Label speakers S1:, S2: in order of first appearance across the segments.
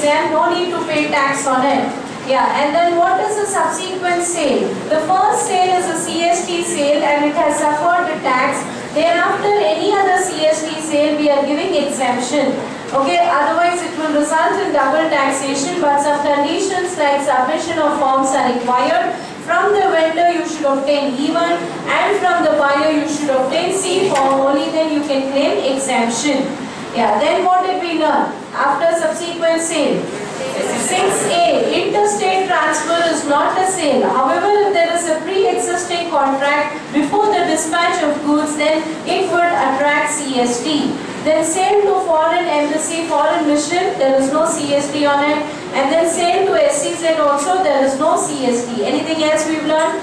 S1: exempt, no need to pay tax on it. Yeah, and then what is the subsequent sale? The first sale is a CST sale and it has suffered the tax. Thereafter, any other CST sale we are giving exemption. Okay, otherwise it will result in double taxation, but some conditions like submission of forms are required. From the vendor you should obtain E1 and from the buyer you should obtain C form, only then you can claim exemption. Yeah, then what did we learn? After subsequent sale. 6A, interstate transfer is not a sale. However, if there is a pre-existing contract before the dispatch of goods, then it would attract CST. Then sale to foreign embassy, foreign mission, there is no CST on it. And then sale to SCZ also, there is no CST. Anything else we've learned?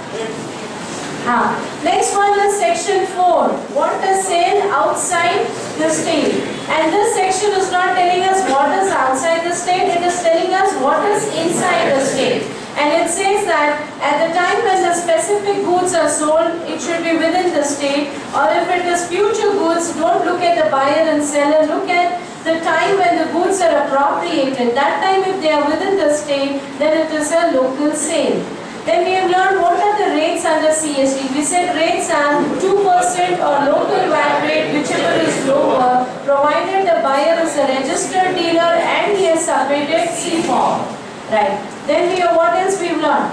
S1: Next one is section 4. What is sale outside the state? And this section is not telling us what is outside the state, it is telling us what is inside the state. And it says that at the time when the specific goods are sold, it should be within the state. Or if it is future goods, don't look at the buyer and seller, look at the time when the goods are appropriated. That time if they are within the state, then it is a local sale. Then we have learned what are the rates under CST. We said rates are 2% or local VAT rate, whichever is lower, provided the buyer is a registered dealer and he has submitted C form. Right. Then we have, what else we've learned?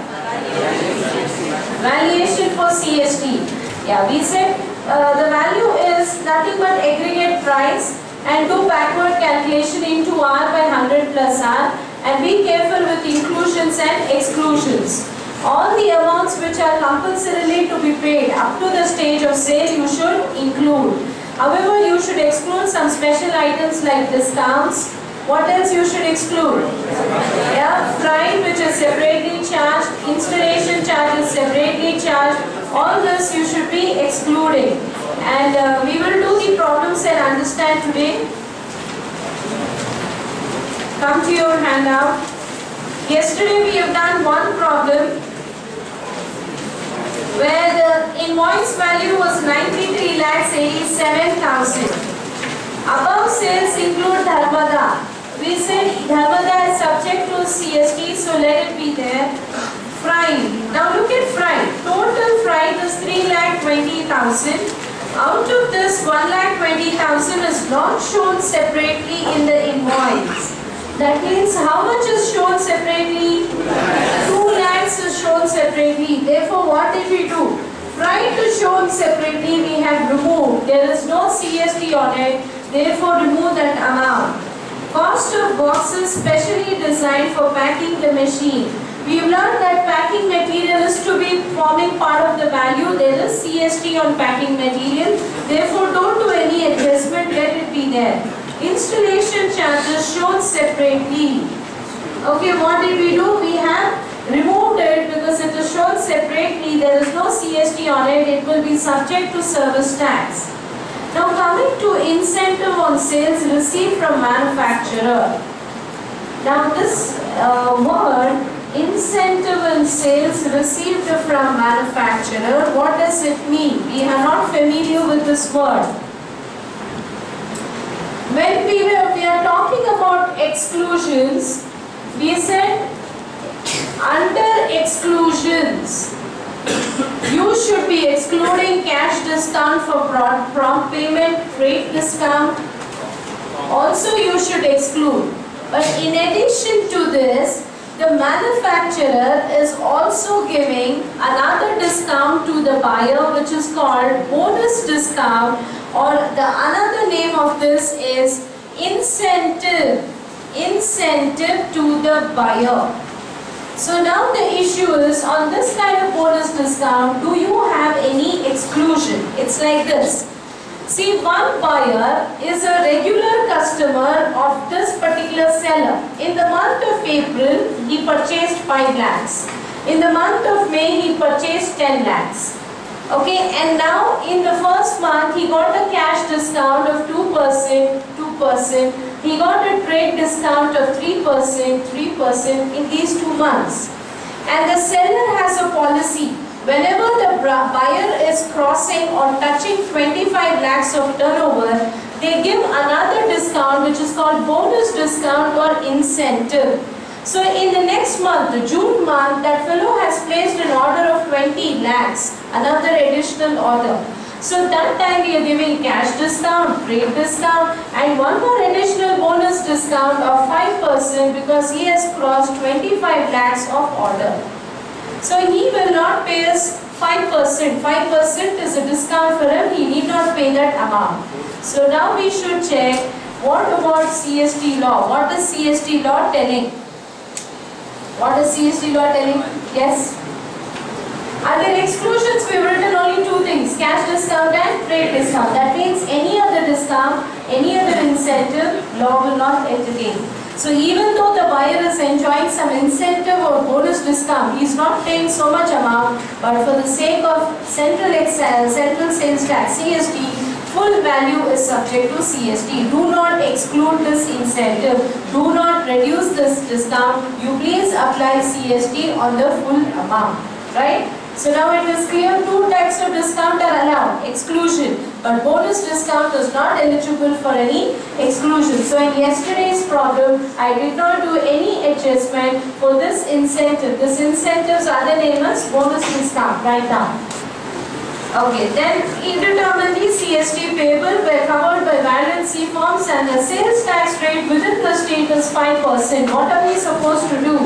S1: Valuation for CST. Yeah, we said the value is nothing but aggregate price and do backward calculation into R by 100 plus R and be careful with inclusions and exclusions. All the amounts which are compulsorily to be paid up to the stage of sale you should include. However, you should exclude some special items like discounts. What else you should exclude? Yeah, freight which is separately charged, installation charges separately charged. All this you should be excluding. And we will do the problems and understand today. Come to your handout. Yesterday we have done one problem where the invoice value was 93,87,000. Above sales include Dharmada. We said Dharmada is subject to CST, so let it be there. Freight. Now look at freight. Total freight is 3,20,000. Out of this, 1,20,000 is not shown separately in the invoice. That means how much is shown separately? 2 lakhs is shown separately. Therefore, what did we do? Freight is shown separately, we have removed. There is no CST on it. Therefore, remove that amount. Cost of boxes specially designed for packing the machine. We have learned that packing material is to be forming part of the value. There is CST on packing material. Therefore, don't do any adjustment. Let it be there. Installation charges shown separately. Okay, what did we do? We have removed it because it is shown separately. There is no CST on it. It will be subject to service tax. Now coming to incentive on sales received from manufacturer. Now this word incentive on sales received from manufacturer, what does it mean? We are not familiar with this word. When we are talking about exclusions, we said under exclusions, you should be excluding cash discount for prompt payment, freight discount. Also you should exclude. But in addition to this, the manufacturer is also giving another discount to the buyer, which is called bonus discount, or the another name of this is incentive to the buyer. So now the issue is, on this kind of bonus discount, do you have any exclusion? It's like this. See, one buyer is a regular customer of this particular seller. In the month of April, he purchased 5 lakhs. In the month of May, he purchased 10 lakhs. Okay, and now in the first month, he got a cash discount of 2%. He got a trade discount of 3% in these 2 months. And the seller has a policy. Whenever the buyer is crossing or touching 25 lakhs of turnover, they give another discount which is called bonus discount or incentive. So in the next month, the June month, that fellow has placed an order of 20 lakhs, another additional order. So that time we are giving cash discount, trade discount, and one more additional bonus discount of 5% because he has crossed 25 lakhs of order. So he will not pay us 5%. 5% is a discount for him. He need not pay that amount. So now we should check what about CST law. What is CST law telling? What is CST law telling? Yes. Under exclusions, we have written only two things, cash discount and trade discount. That means any other discount, any other incentive, law will not entertain. So even though the buyer is enjoying some incentive or bonus discount, he is not paying so much amount, but for the sake of central sales tax, CST, full value is subject to CST. Do not exclude this incentive. Do not reduce this discount. You please apply CST on the full amount. Right? So now it is clear two types of discount are allowed. Exclusion. But bonus discount is not eligible for any exclusion. So in yesterday's problem, I did not do any adjustment for this incentive. This incentive's other name is bonus discount. Write down. Okay, then indeterminately CST payable were covered by valency forms and the sales tax rate within the state is 5%. What are we supposed to do?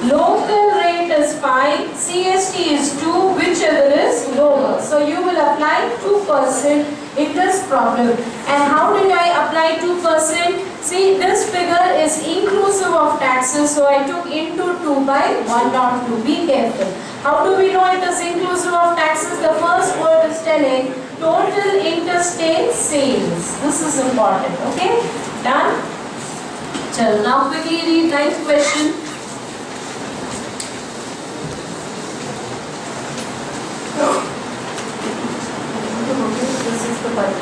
S1: Local rate is 5, CST is 2, whichever is lower. So you will apply 2% in this problem. And how did I apply 2%? See, this figure is inclusive of taxes, so I took into 2 by 102. Be careful. How do we know it is inclusive of taxes? The first word is telling total interstate sales. This is important. Okay? Done? Chalo, now quickly read 9th question. This is the part.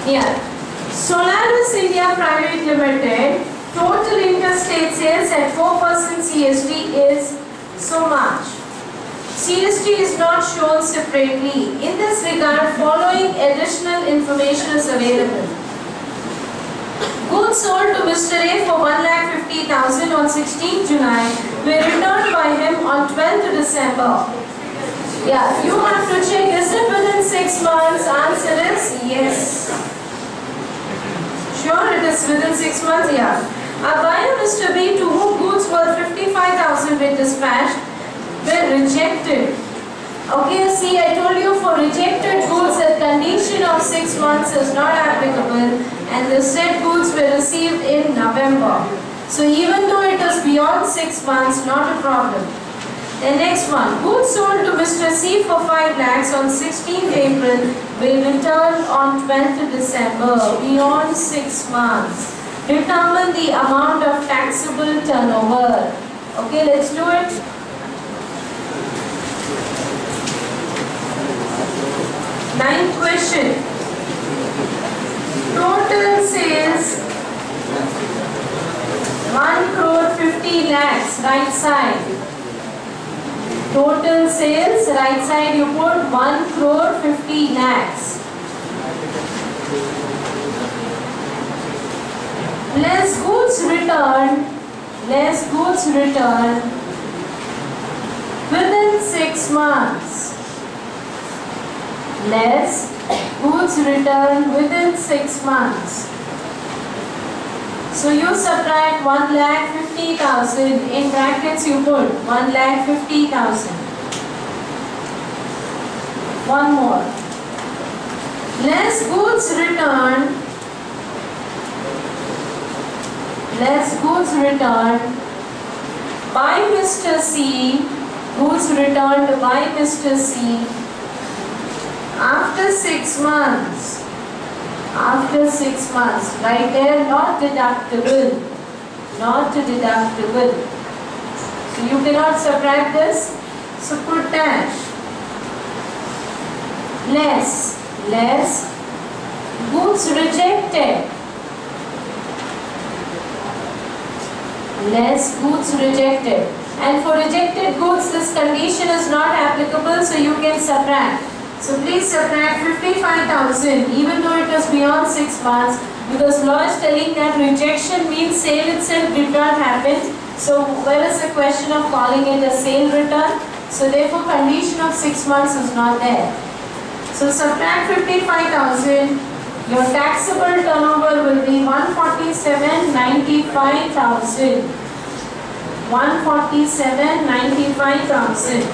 S1: Yeah. Syllabus India Private Limited, total interstate sales at 4% CST is so much. CST is not shown separately. In this regard, following additional information is available. Goods sold to Mr. A for 1,50,000 on 16th July were returned by him on 12th December. Yeah, you have to check, is it within 6 months? Answer is yes. Sure, it is within 6 months, yeah. A buyer, Mr. B, to whom goods worth 55,000 were dispatched, were rejected. Okay, see, I told you for rejected goods, the condition of 6 months is not applicable, and the said goods were received in November. So even though it is beyond 6 months, not a problem. The next one, goods sold to Mr. C for 5 lakhs on 16th April will return on 12th December, beyond 6 months. Determine the amount of taxable turnover. Okay, let's do it. Ninth question. Total sales 1 crore 50 lakhs, right side. Total sales, right side you put 1 crore 50 lakhs. Less goods returned within 6 months. Less goods returned within 6 months. So you subtract 1,50,000, in brackets you put 1,50,000. One more. Less goods returned by Mr. C, goods returned by Mr. C after 6 months. After 6 months, right there, not deductible. So you cannot subtract this. So put dash. Less goods rejected. Less goods rejected. And for rejected goods, this condition is not applicable, so you can subtract. So please subtract 55,000 even though it was beyond 6 months, because law is telling that rejection means sale itself did not happen. So where is the question of calling it a sale return? So therefore condition of 6 months is not there. So subtract 55,000, your taxable turnover will be 147,95,000. 147,95,000.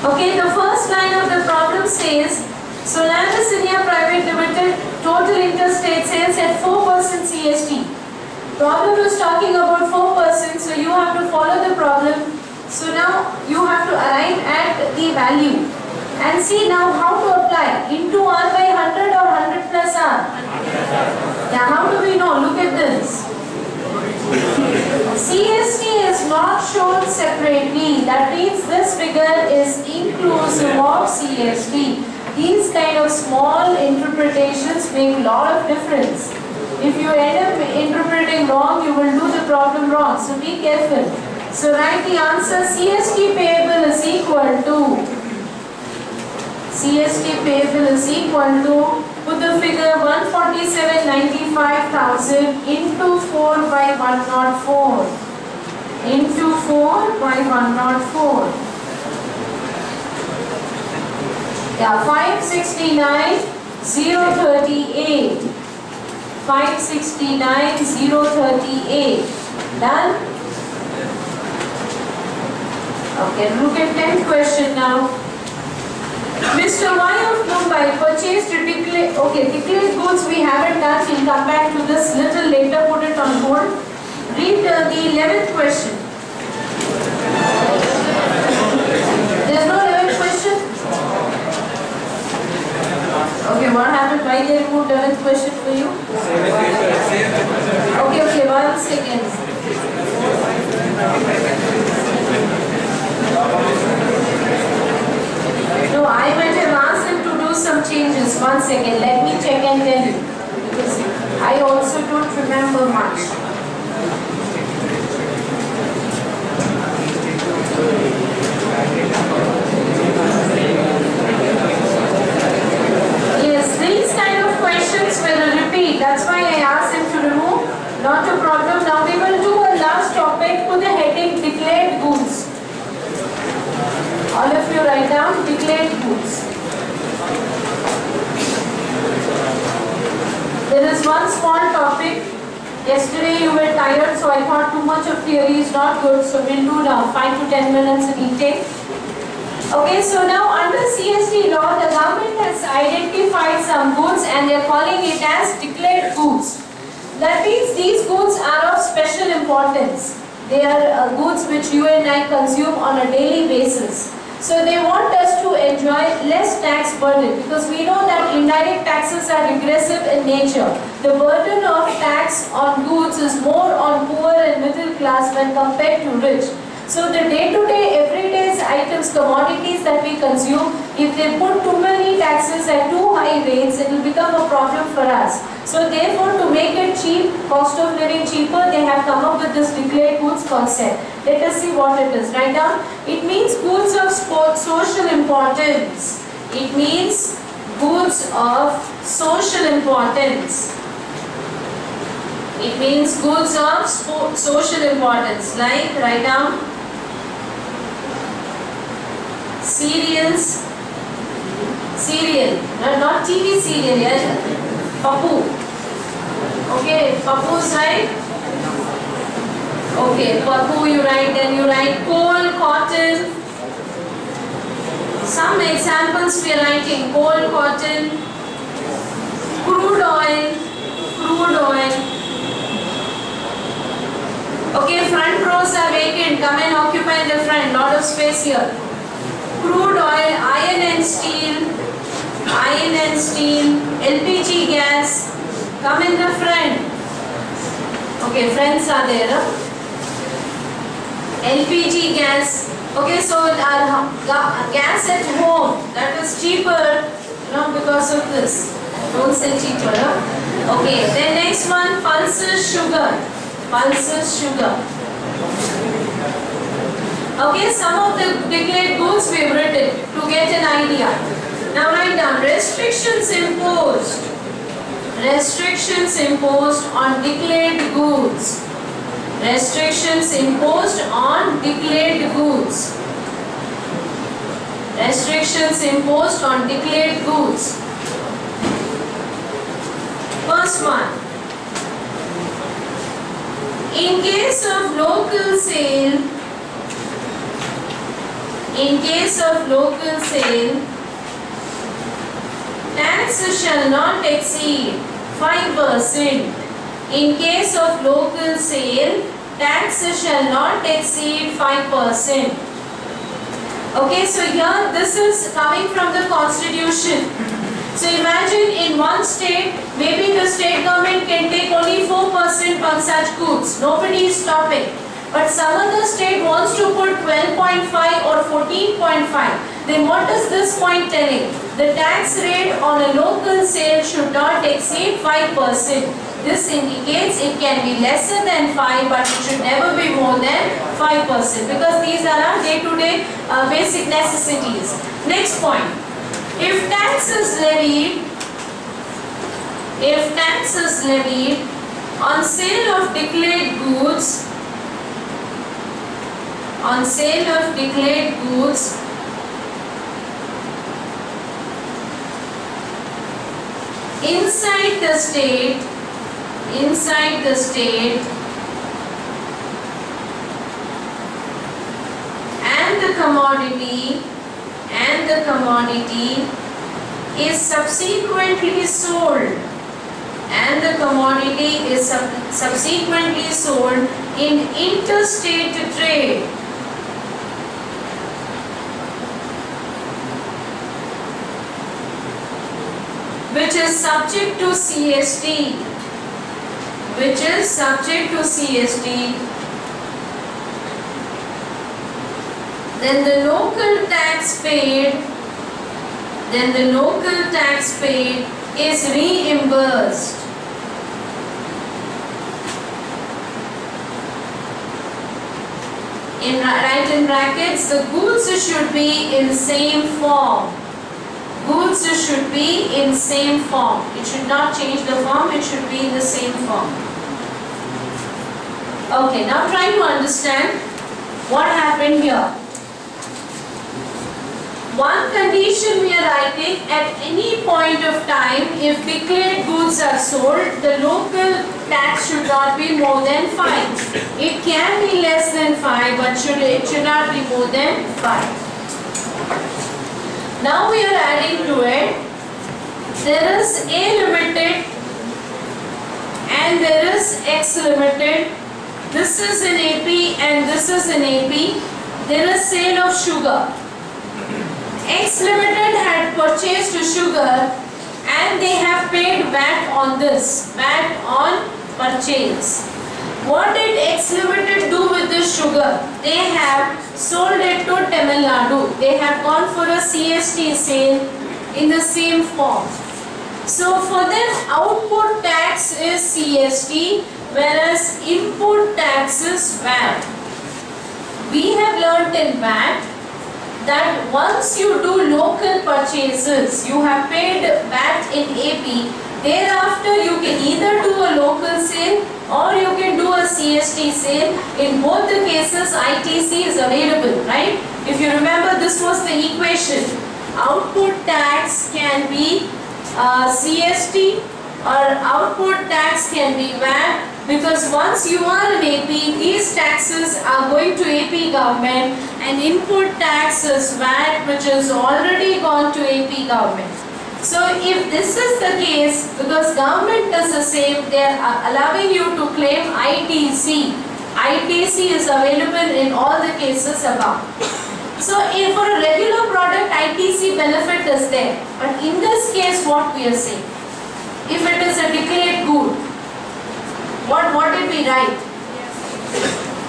S1: Okay, the first line of the problem says, Syllabus India Private Limited total interstate sales at 4% CST. Problem is talking about 4%, so you have to follow the problem. So now you have to arrive at the value. And see now how to apply. Into R by 100 or 100 plus R? Yeah, how do we know? Look at this. CST is not shown separately. That means this figure is inclusive of CST. These kind of small interpretations make a lot of difference. If you end up interpreting wrong, you will do the problem wrong. So be careful. So write the answer. CST payable is equal to put the figure 147,95,000 into 4 by 104. Into 4 by 104. Yeah, 569,038. 569,038. Done? Okay, look at 10th question now. Mr. Y of Mumbai purchased declared goods we haven't done. We'll come back to this little later, put it on hold. Read the 11th question. There's no 11th question? Okay, what happened? Why they removed 11th question for you? Okay, 1 second. No, I might have asked him to do some changes. 1 second, let me check and tell you. Because I also don't remember much. Yes, these kind of questions will repeat. That's why I asked him to remove. Not a problem. Now we will do a last topic. Put the heading declared goods. All of you write down declared goods. There is one small topic. Yesterday you were tired, so I thought too much of theory is not good. So we'll do now 5 to 10 minutes in intake. Okay, so now under CST law, the government has identified some goods and they are calling it as declared goods. That means these goods are of special importance. They are goods which you and I consume on a daily basis. So they want us to enjoy less tax burden, because we know that indirect taxes are regressive in nature. The burden of tax on goods is more on poor and middle class when compared to rich. So the day-to-day, everyday items, commodities that we consume, if they put too many taxes at too high rates, it will become a problem for us. So therefore, to make it cheap, cost of living cheaper, they have come up with this declared goods concept. Let us see what it is. Write down. It means goods of social importance. It means goods of social importance. It means goods of social importance. Like, write down, cereals, cereal, not TV serial, yeah? Papu. Okay, Papu's right? Okay, Papu you write, then you write coal, cotton. Some examples we are writing: coal, cotton, crude oil, crude oil. Okay, front rows are vacant. Come and occupy the front. Lot of space here. Crude oil, iron and steel, LPG gas. Come in the front. Okay, friends are there. Huh? LPG gas. Okay, so our gas at home, that is cheaper, because of this. Don't say cheaper, huh? Okay, then next one, pulses sugar. Pulses sugar. Okay, some of the declared goods we have written to get an idea. Now write down restrictions imposed. Restrictions imposed on declared goods. Restrictions imposed on declared goods. Restrictions imposed on declared goods. First one. In case of local sale, tax shall not exceed 5%. In case of local sale, tax shall not exceed 5%. Okay, so here this is coming from the constitution. So imagine in one state, maybe the state government can take only 4% on such goods. Nobody is stopping. But some other state wants to put 12.5 or 14.5. Then what is this point telling? The tax rate on a local sale should not exceed 5%. This indicates it can be lesser than 5, but it should never be more than 5%, because these are our day-to-day basic necessities. Next point. If tax is levied on sale of declared goods, inside the state and the commodity is subsequently sold, in interstate trade, which is subject to CST, then the local tax paid is reimbursed. Write in brackets, the goods should be in same form. Goods should be in same form. It should not change the form, it should be in the same form. Okay, now try to understand what happened here. One condition we are writing, at any point of time, if declared goods are sold, the local tax should not be more than 5. It can be less than 5, but it should not be more than 5. Now we are adding to it, there is A limited and there is X limited. This is in AP and this is in AP. There is sale of sugar. X limited had purchased sugar and they have paid VAT on this, VAT on purchase. What did X limited do with this sugar? They have sold it to Tamil Nadu. They have gone for a CST sale in the same form. So for them, output tax is CST, whereas input tax is VAT. We have learnt in VAT that once you do local purchases, you have paid VAT in AP, thereafter you can either do a local sale or you can do a CST sale. In both the cases, ITC is available, right? If you remember, this was the equation. Output tax can be CST or output tax can be VAT, because once you are in AP, these taxes are going to AP government, and input tax is VAT, which is already gone to AP government. So if this is the case, because government does the same, they are allowing you to claim ITC. ITC is available in all the cases above. So if for a regular product, ITC benefit is there. But in this case, what we are saying? If it is a declared good, what did we write?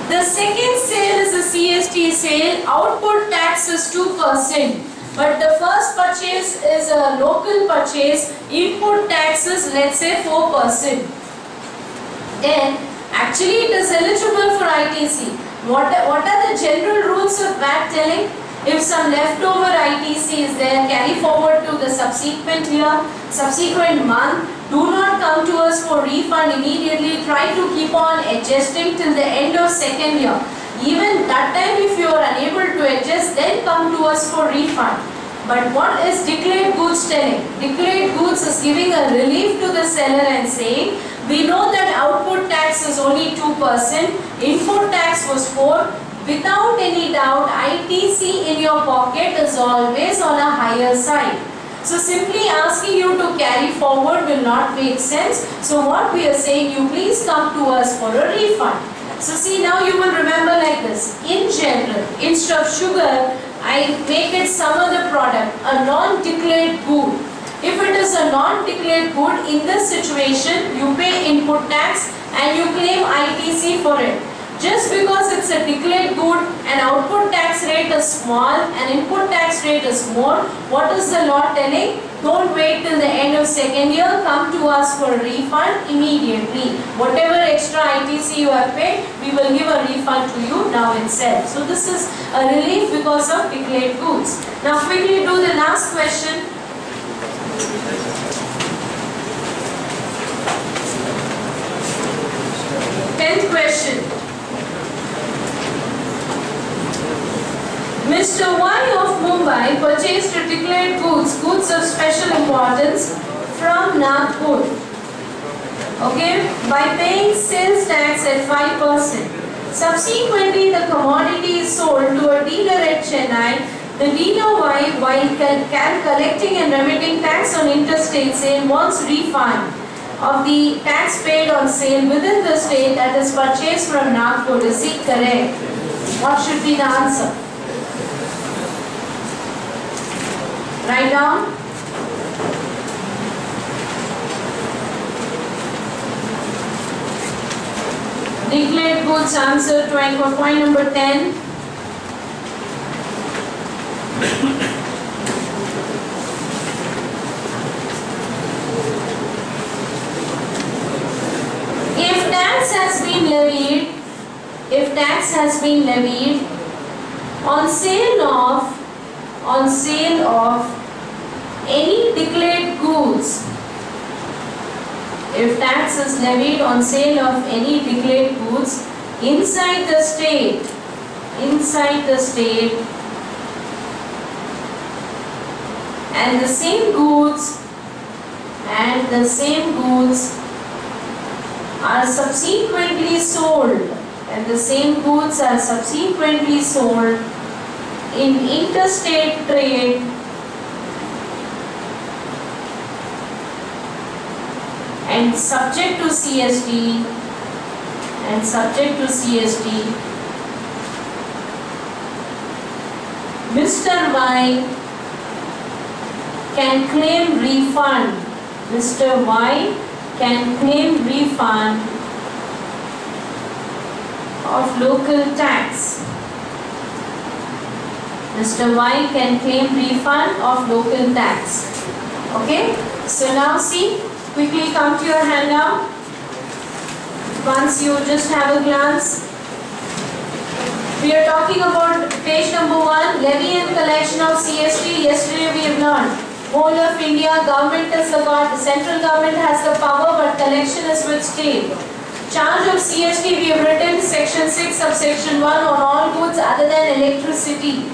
S1: The second sale is a CST sale. Output tax is 2%. But the first purchase is a local purchase, input tax is, let's say, 4%. Then actually it is eligible for ITC. What are the general rules of VAT telling? If some leftover ITC is there, carry forward to the subsequent year, subsequent month. Do not come to us for refund immediately. Try to keep on adjusting till the end of second year. Even that time, if you are unable to adjust, then come to us for refund. But what is declared goods telling? Declared goods is giving a relief to the seller and saying, we know that output tax is only 2%, input tax was 4%. Without any doubt, ITC in your pocket is always on a higher side. So simply asking you to carry forward will not make sense. So what we are saying, you please come to us for a refund. So see, now you will remember like this. In general, instead of sugar, I make it some other product, a non-declared good. If it is a non-declared good, in this situation, you pay input tax and you claim ITC for it. Just because it's a declared good and output tax rate is small and input tax rate is more, what is the law telling? Don't wait till the end of second year, come to us for a refund immediately. Whatever extra ITC you have paid, we will give a refund to you now itself. So this is a relief because of declared goods. Now quickly do the last question. 10th question. Mr. Y of Mumbai purchased declared goods of special importance from Nagpur, okay, by paying sales tax at 5%. Subsequently, the commodity is sold to a dealer at Chennai. The dealer Y, while collecting and remitting tax on interstate sale, wants refund of the tax paid on sale within the state that is purchased from Nagpur. Is it correct? What should be the answer? Write down. Declared goods answer to point number 10. If tax has been levied on sale of any declared goods, if tax is levied on sale of any declared goods inside the state, and the same goods are subsequently sold, in interstate trade and subject to CST, Mr. Y can claim refund. Mr. Y can claim refund of local tax. Mr. Y can claim refund of local tax. Okay? So now see, quickly come to your handout. Once you just have a glance. We are talking about page number 1, levy and collection of CST. Yesterday we have learned. Whole of India, government is the god, the central government has the power, but collection is with state. Charge of CST, we have written section 6 subsection 1 on all goods other than electricity.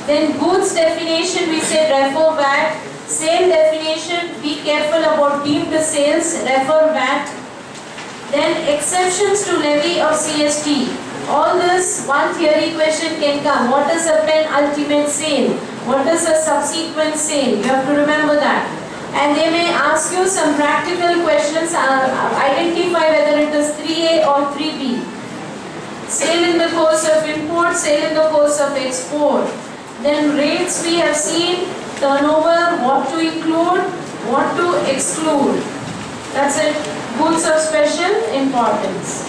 S1: Then goods definition, we said refer VAT. Sale definition, be careful about deemed sales, refer VAT. Then exceptions to levy of CST. All this one theory question can come. What is a penultimate sale? What is a subsequent sale? You have to remember that. And they may ask you some practical questions. Identify whether it is 3A or 3B. Sale in the course of import, sale in the course of export. Then rates we have seen, turnover, what to include, what to exclude. That's it. Goods of special importance.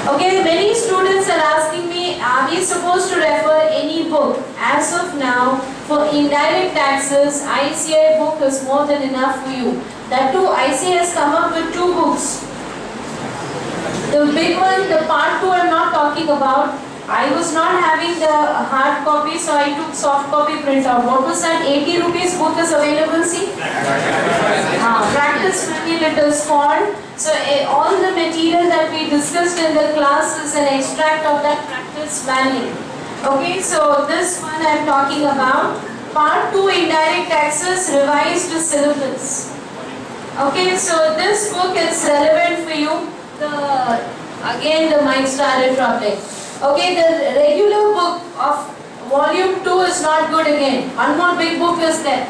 S1: Okay, many students are asking me, are we supposed to refer any book? book, as of now, for indirect taxes, ICAI book is more than enough for you. That too, ICAI has come up with 2 books. The big one, the part 2 I'm not talking about. I was not having the hard copy, so I took soft copy printout. What was that? 80 rupees book is available, see? Practice manual it is called. So all the material that we discussed in the class is an extract of that practice manual. Okay, so this one I am talking about. Part 2 indirect taxes revised syllabus. Okay, so this book is relevant for you. Again the mic started dropping. Okay, the regular book of volume 2 is not good again. One more big book is there.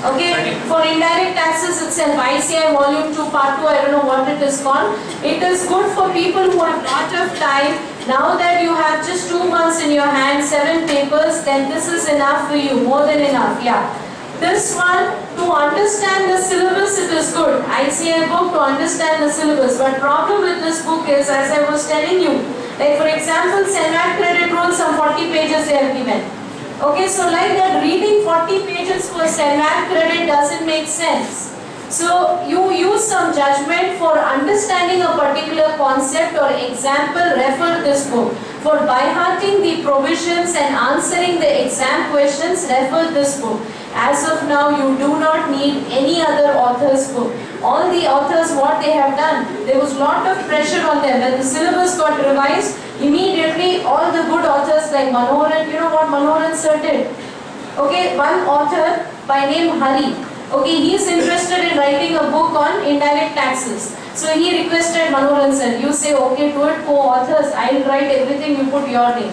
S1: Okay, for indirect taxes itself, ICAI volume 2 part 2, I don't know what it is called. It is good for people who have lot of time. Now that you have just 2 months in your hand, 7 papers, then this is enough for you, more than enough, yeah. This one, to understand the syllabus, it is good. ICAI book to understand the syllabus. But problem with this book is, as I was telling you, like for example, CENMAT credit rules, some 40 pages they have given. Okay, so like that, reading 40 pages for CENMAT credit doesn't make sense. So you use some judgment for understanding a particular concept or example, refer this book. For by-hearting the provisions and answering the exam questions, refer this book. As of now, you do not need any other author's book. All the authors, what they have done, there was lot of pressure on them. When the syllabus got revised, immediately all the good authors like Manoharan, you know what Manoharan sir did? Okay, one author by name Hari. Okay, he is interested in writing a book on indirect taxes. So he requested Manoharan sir, you say okay to it, co-authors, I will write everything, you put your name.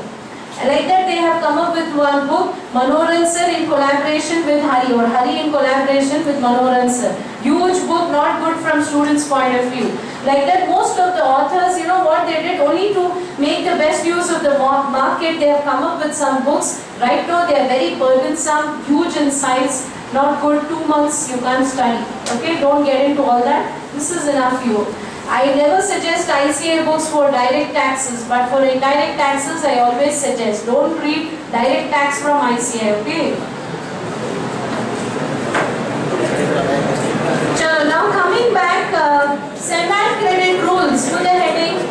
S1: And like that they have come up with one book, Manoharan sir in collaboration with Hari, or Hari in collaboration with Manoharan sir. Huge book, not good from students' point of view. Like that most of the authors, you know what they did, only to make the best use of the market, they have come up with some books. Right now they are very burdensome, huge in size, not good, 2 months you can't study. Okay, don't get into all that. This is enough for you. I never suggest ICAI books for direct taxes, but for indirect taxes I always suggest, don't read direct tax from ICAI, okay? So now coming back, CENMAT credit rules, to the heading.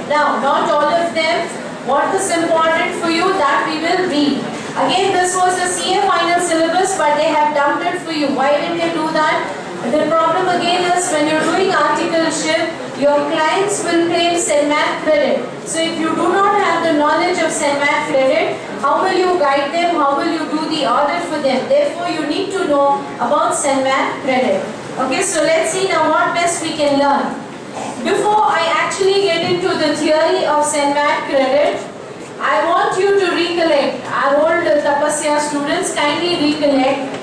S1: Now, not all of them. What is important for you, that we will read. Again, this was a CA final syllabus, but they have dumped it for you. Why did they do that? The problem again is when you're doing articleship, your clients will claim CENMAT credit. So if you do not have the knowledge of CENMAT credit, how will you guide them? How will you do the audit for them? Therefore, you need to know about CENMAT credit. Okay, so let's see now what best we can learn. Before I actually get into the theory of CENMAT credit, I want you to recollect, our old Tapasya students, kindly recollect,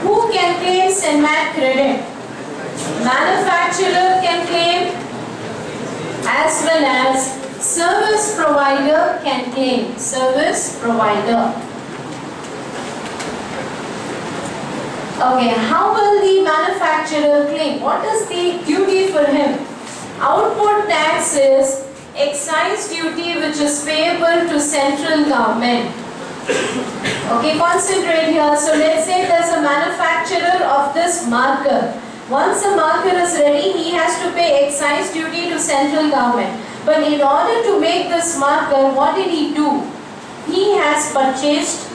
S1: who can claim CENMAT credit? Manufacturer can claim, as well as service provider can claim. Service provider. Okay, how will the manufacturer claim? What is the duty for him? Output tax is excise duty which is payable to central government. Okay, concentrate here. So let's say there's a manufacturer of this marker. Once the marker is ready, he has to pay excise duty to central government. But in order to make this marker, what did he do? He has purchased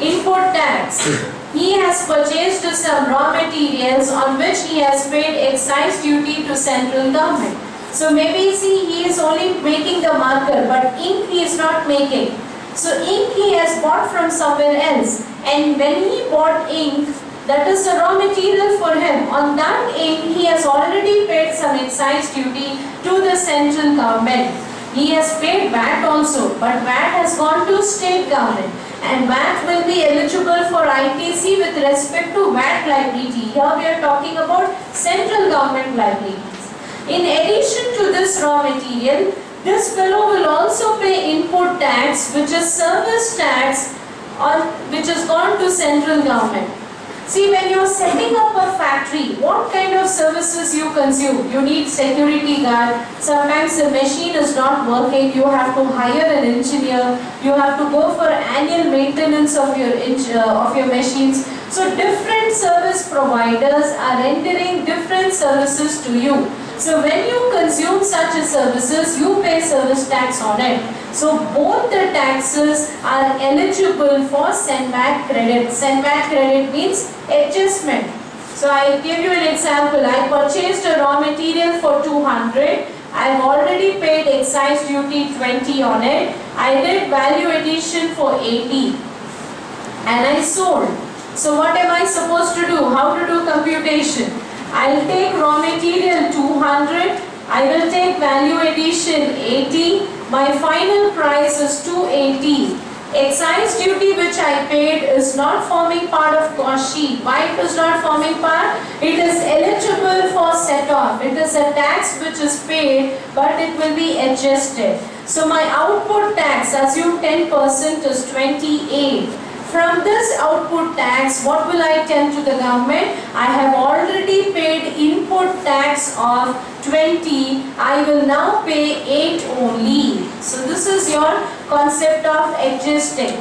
S1: input tax. He has purchased some raw materials on which he has paid excise duty to central government. So maybe see, he is only making the marker, but ink he is not making. So ink he has bought from somewhere else, and when he bought ink, that is the raw material for him. On that ink, he has already paid some excise duty to the central government. He has paid VAT also, but VAT has gone to state government, and VAT will be eligible for IPC with respect to VAT liability. Here we are talking about central government liabilities. In addition to this raw material, this fellow will also pay input tax, which is service tax, which has gone to central government. See, when you are setting up a factory, what kind of services you consume? You need security guard. Sometimes the machine is not working. You have to hire an engineer. You have to go for annual maintenance of your machines. So different service providers are rendering different services to you. So when you consume such services, you pay service tax on it. So both the taxes are eligible for SENVAT credit. SENVAT credit means adjustment. So I give you an example. I purchased a raw material for 200. I have already paid excise duty 20 on it. I did value addition for 80 and I sold. So what am I supposed to do? How to do computation? I will take raw material 200, I will take value addition 80, my final price is 280. Excise duty which I paid is not forming part of cost sheet. Why it is not forming part? It is eligible for set off. It is a tax which is paid, but it will be adjusted. So my output tax, assume 10% is 28. From this output tax, what will I tell to the government? I have already paid input tax of 20. I will now pay 8 only. So this is your concept of adjusting.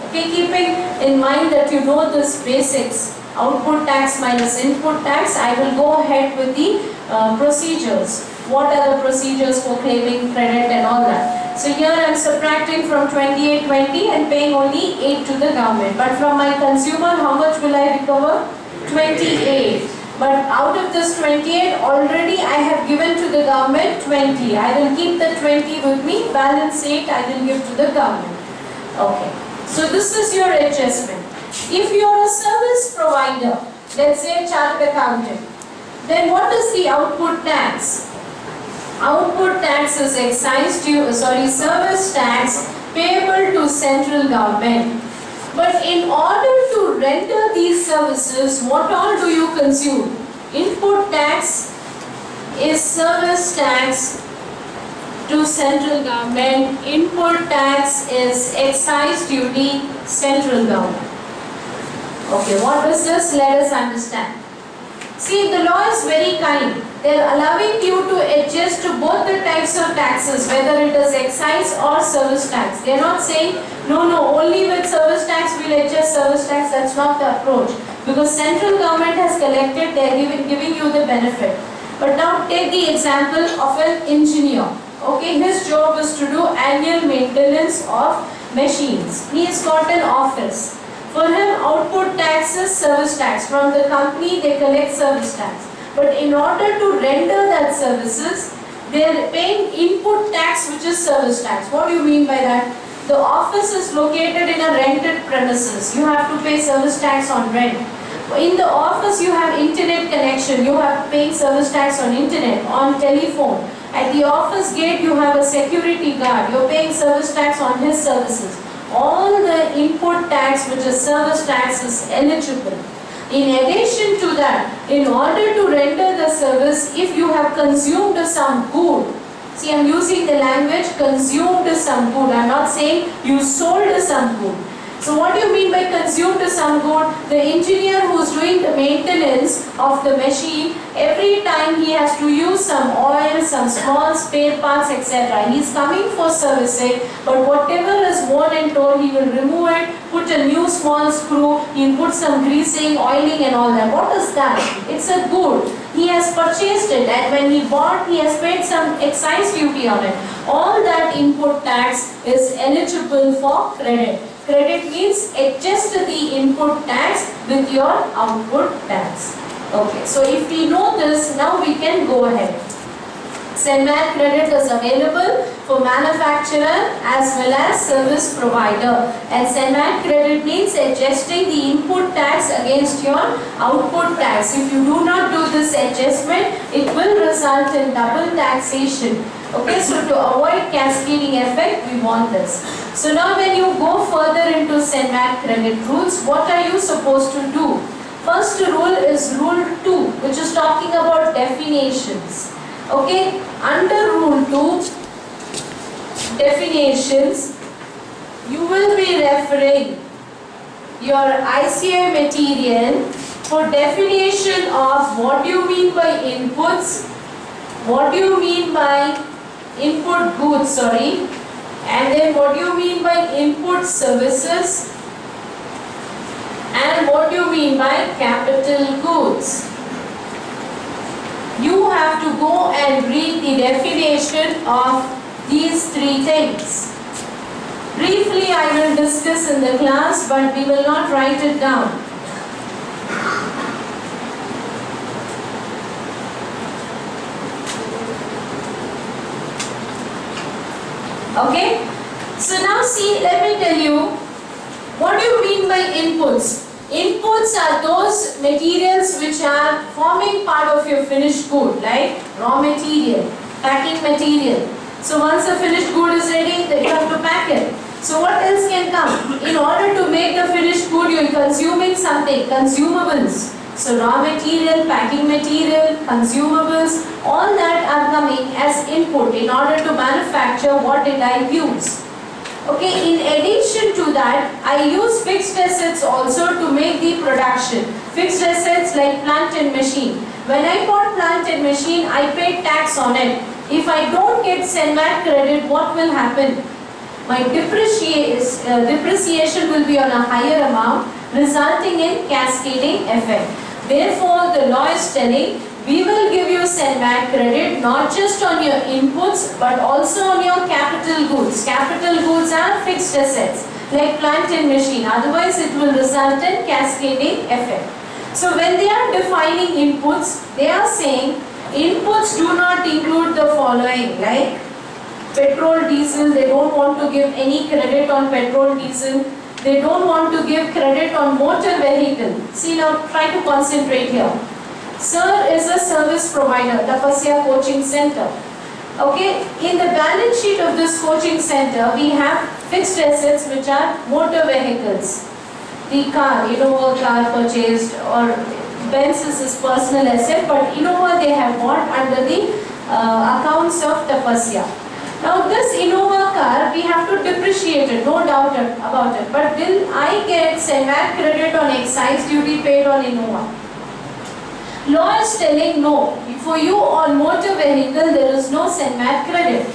S1: Okay, keeping in mind that you know this basics. Output tax minus input tax. I will go ahead with the procedures. What are the procedures for claiming credit and all that? So here I am subtracting from 2820 and paying only 8 to the government. But from my consumer, how much will I recover? 28. But out of this 28, already I have given to the government 20. I will keep the 20 with me. Balance 8 I will give to the government. Okay. So this is your adjustment. If you are a service provider, let's say chartered accountant, then what is the output tax? Output tax is service tax payable to central government. But in order to render these services, what all do you consume? Input tax is service tax to central government. Input tax is excise duty, central government. Okay, what is this? Let us understand. See, the law is very kind. They are allowing you to adjust to both the types of taxes, whether it is excise or service tax. They are not saying, no, only with service tax we will adjust service tax. That's not the approach. Because central government has collected, they are giving you the benefit. But now take the example of an engineer. Okay, his job is to do annual maintenance of machines. He has got an office. For him, output tax is service tax. From the company, they collect service tax. But in order to render that services, they are paying input tax, which is service tax. What do you mean by that? The office is located in a rented premises. You have to pay service tax on rent. In the office, you have internet connection. You have paying service tax on internet, on telephone. At the office gate, you have a security guard. You are paying service tax on his services. All the input tax, which is service tax, is eligible. In addition to that, in order to render the service, if you have consumed some good, see, I am using the language consumed some good. I am not saying you sold some good. So what do you mean by consumed some good? The engineer who is doing doing the maintenance of the machine, every time he has to use some oil, some small spare parts, etc. He is coming for servicing, but whatever is worn and torn, he will remove it, put a new small screw, he will put some greasing, oiling and all that. What is that? It's a good. He has purchased it, and when he bought, he has paid some excise duty on it. All that input tax is eligible for credit. Credit means adjust the input tax with your output tax. Okay, so if we know this, now we can go ahead. SENVAT credit is available for manufacturer as well as service provider. And SENVAT credit means adjusting the input tax against your output tax. If you do not do this adjustment, it will result in double taxation. Okay, so to avoid cascading effect, we want this. So now when you go further into SENVAT credit rules, what are you supposed to do? First rule is rule 2, which is talking about definitions. Okay, under rule 2, definitions, you will be referring your ICI material for definition of what do you mean by inputs, what do you mean by input goods, and then what do you mean by input services, and what do you mean by capital goods. You have to go and read the definition of these three things. Briefly I will discuss in the class, but we will not write it down. Okay? So now see, let me tell you, what do you mean by inputs? Inputs are those materials which are forming part of your finished good, like raw material, packing material. So once the finished good is ready, then you have to pack it. So what else can come? In order to make the finished good, you are consuming something, consumables. So raw material, packing material, consumables, all that are coming as input in order to manufacture what did I use. Okay, in addition to that, I use fixed assets also to make the production. Fixed assets like plant and machine. When I bought plant and machine, I paid tax on it. If I don't get SENVAT credit, what will happen? My depreciation will be on a higher amount, resulting in cascading effect. Therefore, the law is telling, we will give you SENVAT credit not just on your inputs but also on your capital goods. Capital goods are fixed assets like plant and machine. Otherwise, it will result in cascading effect. So when they are defining inputs, they are saying inputs do not include the following, like petrol, diesel. They don't want to give any credit on petrol, diesel. They don't want to give credit on motor vehicle. See, now try to concentrate here. Sir is a service provider, Tapasya coaching center. Okay, in the balance sheet of this coaching center, we have fixed assets which are motor vehicles. The car, Innova car purchased, or Benz is his personal asset, but Innova they have bought under the accounts of Tapasya. Now this Innova car, we have to depreciate it, no doubt about it. But will I get SENVAT credit on excise duty paid on Innova? Law is telling no. For you on motor vehicle, there is no SENVAT credit.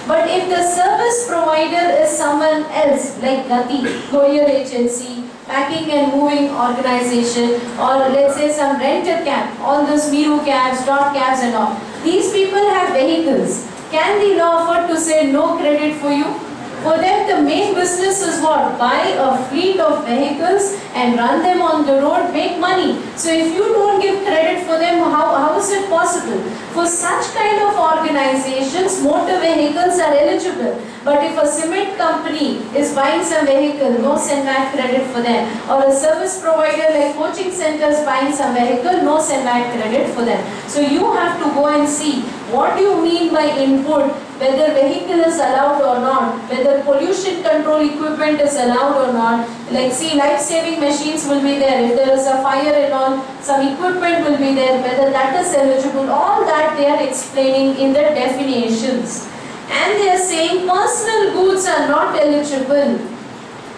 S1: But if the service provider is someone else, like Gati, courier agency, packing and moving organization, or let's say some renter cab, all those Miru cabs, dot cabs and all. These people have vehicles. Can the law afford to say no credit for you? For them, the main business is what? Buy a fleet of vehicles and run them on the road, make money. So if you don't give credit for them, how is it possible? For such kind of organizations, motor vehicles are eligible. But if a cement company is buying some vehicle, no SENVAT credit for them. Or a service provider like coaching centers buying some vehicle, no SENVAT credit for them. So you have to go and see what do you mean by input, whether vehicle is allowed or not, whether pollution control equipment is allowed or not. Like see, life-saving machines will be there. If there is a fire and all, some equipment will be there, whether that is eligible. All that they are explaining in their definitions. And they are saying personal goods are not eligible.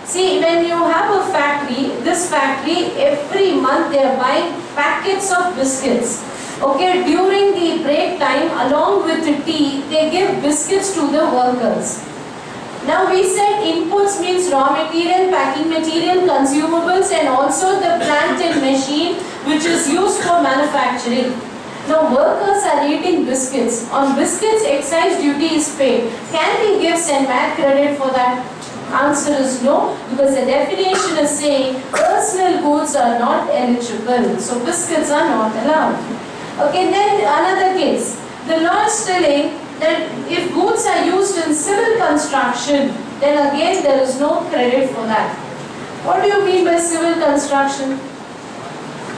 S1: See, when you have a factory, this factory every month they are buying packets of biscuits. Okay, during the break time along with the tea, they give biscuits to the workers. Now we said inputs means raw material, packing material, consumables and also the plant and machine which is used for manufacturing. Now workers are eating biscuits. On biscuits excise duty is paid. Can we give VAT credit for that? Answer is no, because the definition is saying personal goods are not eligible. So biscuits are not allowed. Okay, then another case. The law is telling that if goods are used in civil construction, then again there is no credit for that. What do you mean by civil construction?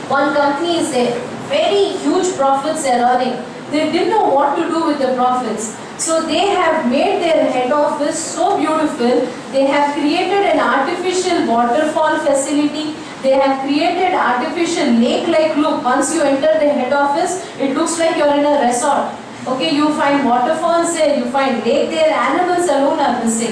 S1: One company is there, very huge profits they are earning. They didn't know what to do with the profits. So they have made their head office so beautiful. They have created an artificial waterfall facility. They have created artificial lake-like look. Once you enter the head office, it looks like you are in a resort. Okay, you find waterfalls there, you find lake there, animals alone are missing.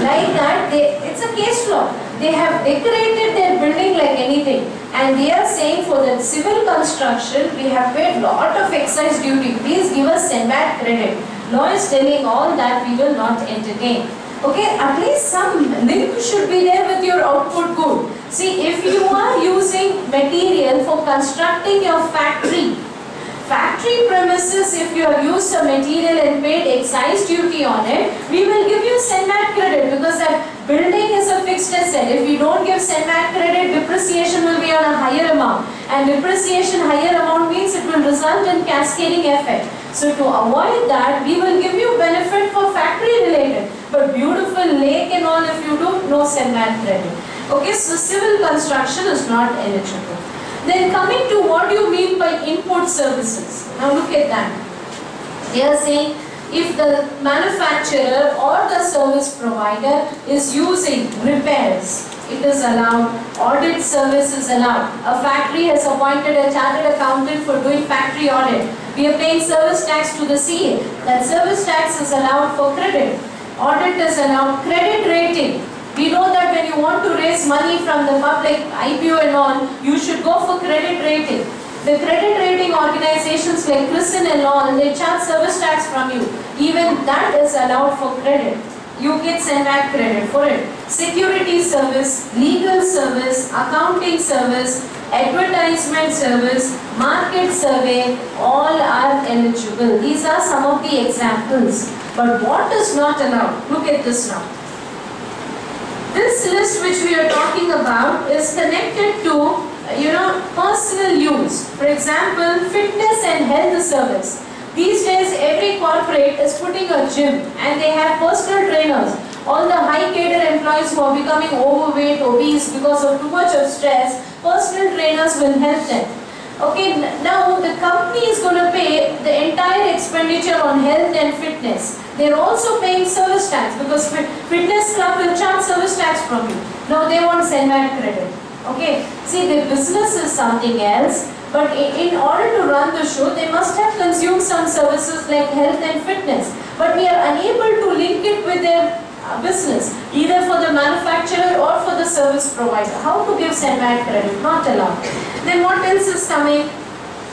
S1: Like that, it's a case law. They have decorated their building like anything. And they are saying for the civil construction, we have paid lot of excise duty. Please give us VAT credit. Law is telling all that we will not entertain. Okay, at least some link should be there with your output good. See, if you are using material for constructing your factory premises, if you have used a material and paid excise duty on it, we will give you VAT credit because that building is a fixed asset. If we don't give VAT credit, depreciation will be on a higher amount. And depreciation higher amount means it will result in cascading effect. So to avoid that, we will give you benefit for factory related. But beautiful lake and all, if you do, no VAT credit. Okay, so civil construction is not eligible. Then coming to what do you mean by input services. Now look at that. They are saying if the manufacturer or the service provider is using repairs, it is allowed. Audit service is allowed. A factory has appointed a chartered accountant for doing factory audit. We are paying service tax to the CA. That service tax is allowed for credit. Audit is allowed. Credit rating. We know that when you want to raise money from the public, IPO and all, you should go for credit rating. The credit rating organizations like CRISIL and all, they charge service tax from you. Even that is allowed for credit. You get VAT credit for it. Security service, legal service, accounting service, advertisement service, market survey, all are eligible. These are some of the examples. But what is not allowed? Look at this now. This list which we are talking about is connected to, personal use. For example, fitness and health service. These days, every corporate is putting a gym and they have personal trainers. All the high cadre employees who are becoming overweight, obese because of too much of stress, personal trainers will help them. Okay, now the company is going to pay the entire expenditure on health and fitness. They are also paying service tax because fitness club will charge service tax from you. Now they want VAT credit. Okay, see, the business is something else, but in order to run the show, they must have consumed some services like health and fitness. But we are unable to link it with their business, either for the manufacturer or for the service provider. How to give VAT credit? Not allowed. Then what else is coming?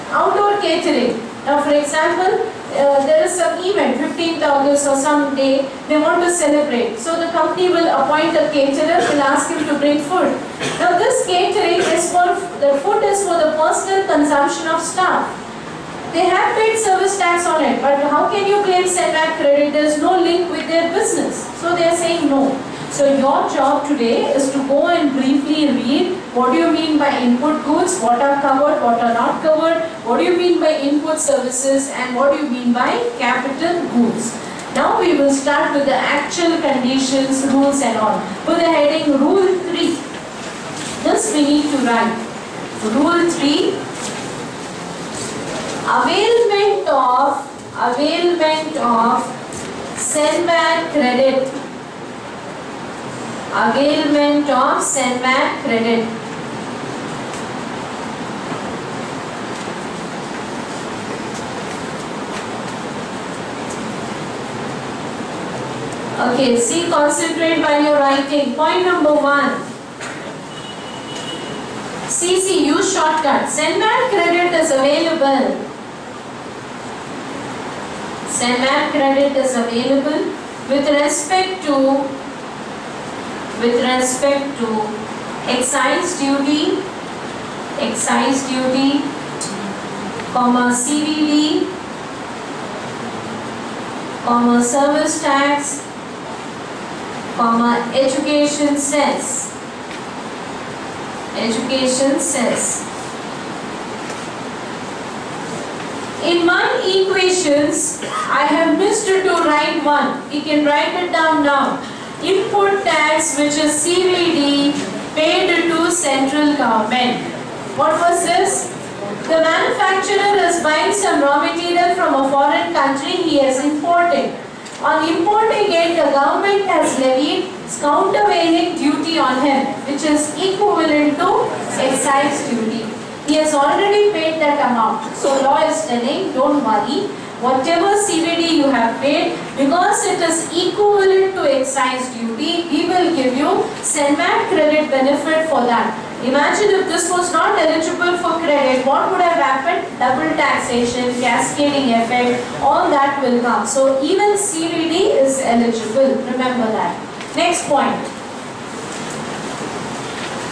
S1: Outdoor catering. Now for example, there is some event, 15th August or some day, they want to celebrate. So the company will appoint a caterer, will ask him to bring food. Now this catering is for, the food is for the personal consumption of staff. They have paid service tax on it, but how can you claim VAT credit? There is no link with their business. So they are saying no. So your job today is to go and briefly read what do you mean by input goods, what are covered, what are not covered, what do you mean by input services, and what do you mean by capital goods. Now we will start with the actual conditions, rules and all. With the heading Rule 3. This we need to write. Rule 3. Availment of VAT credit. Availment of VAT credit. Okay, see, concentrate while you're writing. Point number 1. CC, use shortcut. SENMAT credit is available. SENMAT credit is available with respect to excise duty, comma CVD, comma service tax, comma education cess. In my equations, I have missed to write one. We can write it down now. Input tax, which is CVD, paid to central government. What was this? The manufacturer is buying some raw material from a foreign country he has imported. On importing it, the government has levied countervailing duty on him, which is equivalent to excise duty. He has already paid that amount. So law is telling, don't worry, whatever CVD you have paid, because it is equivalent to excise duty, we will give you SENMAT credit benefit for that. Imagine if this was not eligible for credit, what would have happened? Double taxation, cascading effect, all that will come. So even CVD is eligible, remember that. Next point.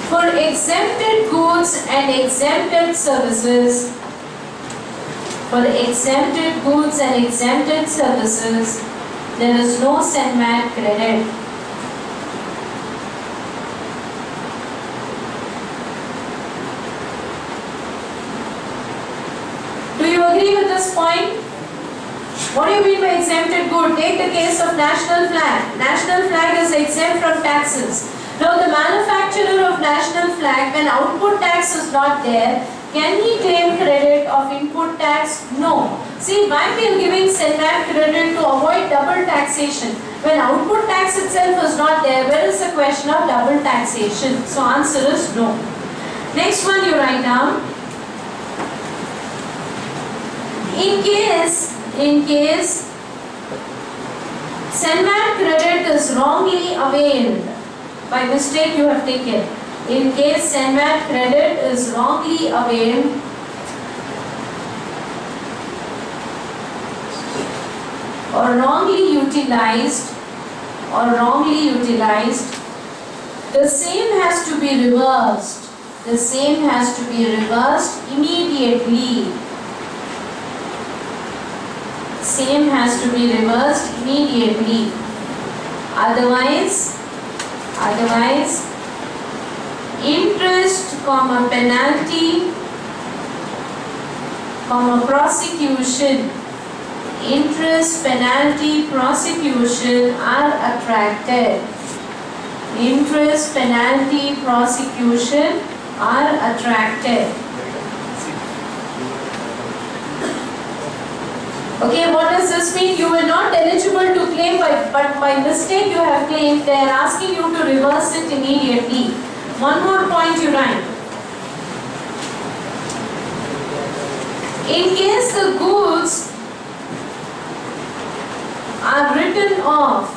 S1: For exempted goods and exempted services, there is no SENMAT credit. Do you agree with this point? What do you mean by exempted good? Take the case of national flag. National flag is exempt from taxes. Now the manufacturer of national flag, when output tax is not there, can he claim credit of input tax? No. See, why we are giving SENMAT credit? To avoid double taxation. When output tax itself is not there, where is the question of double taxation? So answer is no. Next one you write down. In case SENMAT credit is wrongly availed, by mistake you have taken. In case SENMAT credit is wrongly availed or wrongly utilized, the same has to be reversed. Immediately. Otherwise, interest, penalty, prosecution. Interest, penalty, prosecution are attracted. Okay, what does this mean? You were not eligible to claim, but by mistake you have claimed. They are asking you to reverse it immediately. One more point you write. In case the goods are written off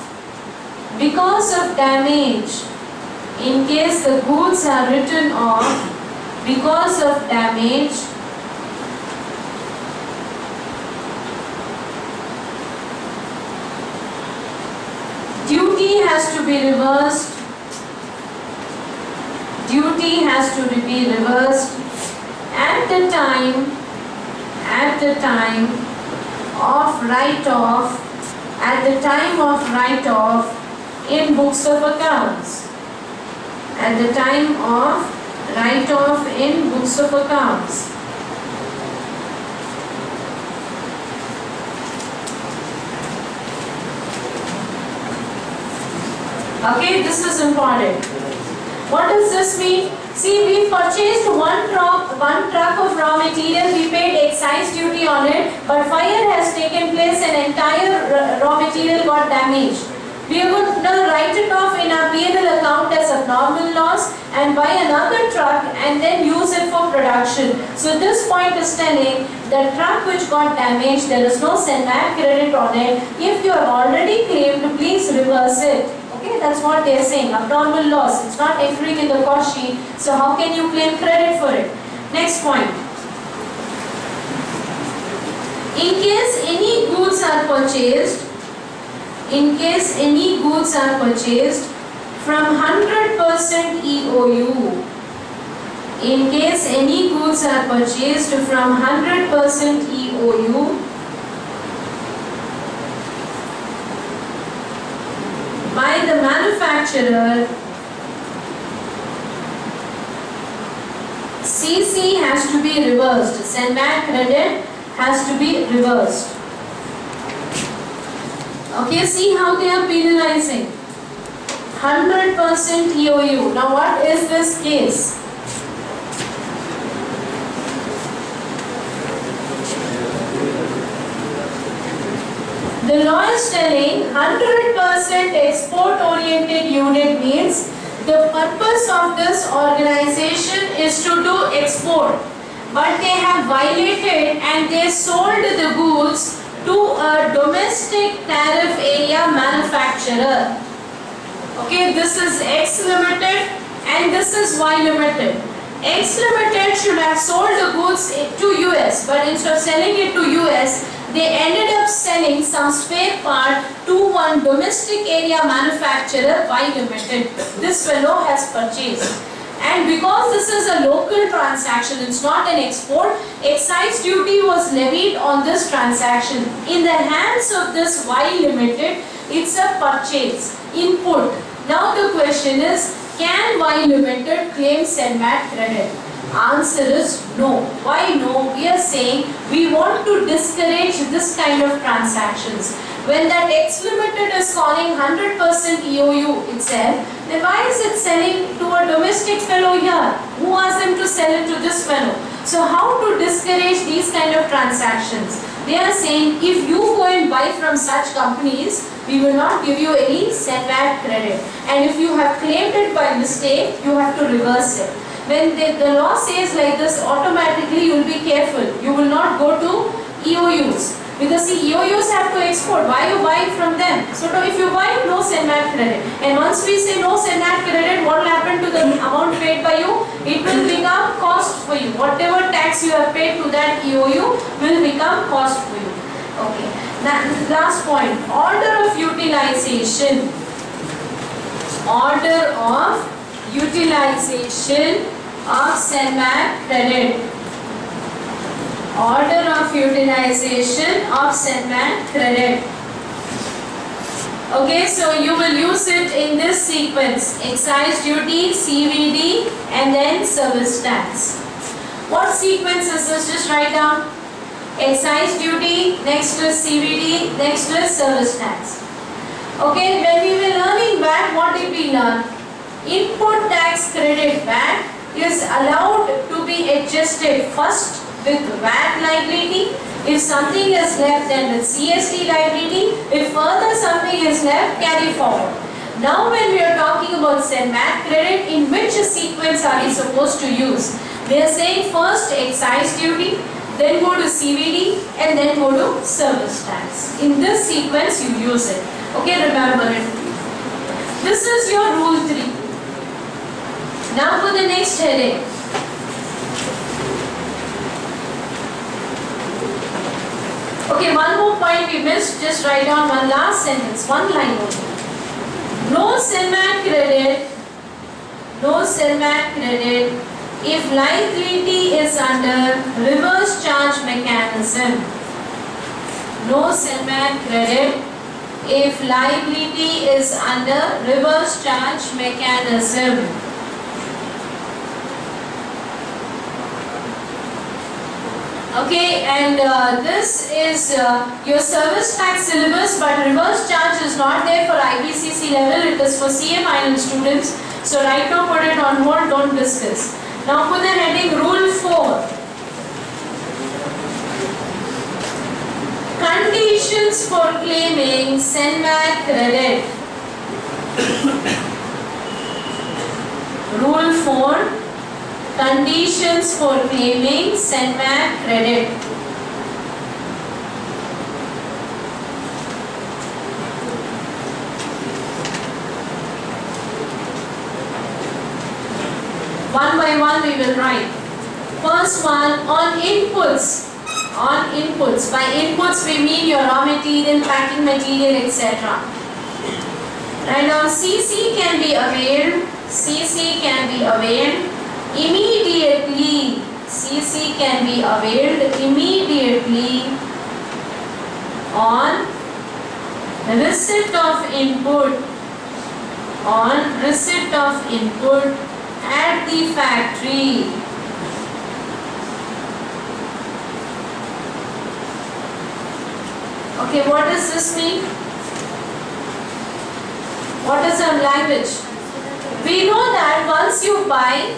S1: because of damage, duty has to be reversed. At the time of write-off in books of accounts. Okay, this is important. What does this mean? See, we purchased one truck of raw material, we paid excise duty on it, but fire has taken place and entire raw material got damaged. we would write it off in our P&L account as abnormal loss and buy another truck and then use it for production. So this point is telling the truck which got damaged, there is no SENMAT credit on it. If you have already claimed, please reverse it. Okay, that's what they are saying. Abnormal loss. It's not entering in the cost sheet. So how can you claim credit for it? Next point. In case any goods are purchased, from 100% EOU, in case any goods are purchased from 100% EOU, by the manufacturer, CC has to be reversed. SENMAT credit has to be reversed. Okay, see how they are penalizing. 100% EOU. Now what is this case? The law is telling 100% export oriented unit means the purpose of this organization is to do export, but they have violated and they sold the goods to a domestic tariff area manufacturer. Okay, this is X Limited and this is Y Limited. X Limited should have sold the goods to US, but instead of selling it to US, they ended up selling some spare part to one domestic area manufacturer, Y Limited. This fellow has purchased. And because this is a local transaction, it's not an export, excise duty was levied on this transaction. In the hands of this Y Limited, it's a purchase, input. Now the question is, can Y Limited claim SENMAT credit? Answer is no. Why no? We are saying we want to discourage this kind of transactions. When that X Limited is calling 100% EOU itself, then why is it selling to a domestic fellow here? Who asked them to sell it to this fellow? So how to discourage these kind of transactions? They are saying if you go and buy from such companies, we will not give you any SENMAT credit. And if you have claimed it by mistake, you have to reverse it. When the law says like this, automatically you will be careful. You will not go to EOUs. Because see, EOUs have to export. Why you buy from them? So if you buy, no SENMAT credit. And once we say no SENMAT credit, what will happen to the amount paid by you? It will become cost for you. Whatever tax you have paid to that EOU will become cost for you. Okay. Now, last point. Order of utilization. Order of utilization of SENMAT credit. Order of utilization of SENMAT credit. Okay, so you will use it in this sequence: excise duty, CVD, and then service tax. What sequence is this? Just write down. Excise duty, next is CVD, next is service tax. Okay, when we were learning VAT, what did we learn? Input tax credit VAT is allowed to be adjusted first with VAT liability. If something is left, then with CST liability. If further something is left, carry forward. Now when we are talking about SENMAT credit, in which sequence are we supposed to use? They are saying first excise duty, then go to CVD, and then go to service tax. In this sequence you use it. Okay, remember it. This is your rule 3. Now for the next heading. Okay, one more point we missed. Just write down one last sentence, one line only. No SENMAT credit. No SENMAT credit if liability is under reverse charge mechanism. No SENMAT credit if liability is under reverse charge mechanism. Okay, and this is your service tax syllabus, but reverse charge is not there for IPCC level, it is for CA final students. So right now put it on hold, don't discuss. Now put the heading Rule 4. Conditions for claiming SENMAT credit. Rule 4. Conditions for claiming CENMAT credit. One by one we will write. First one, on inputs. On inputs. By inputs we mean your raw material, packing material, etc. Right now CC can be availed. CC can be availed immediately. CC can be availed immediately on receipt of input. On receipt of input at the factory. Okay, what does this mean? What is our language? We know that once you buy,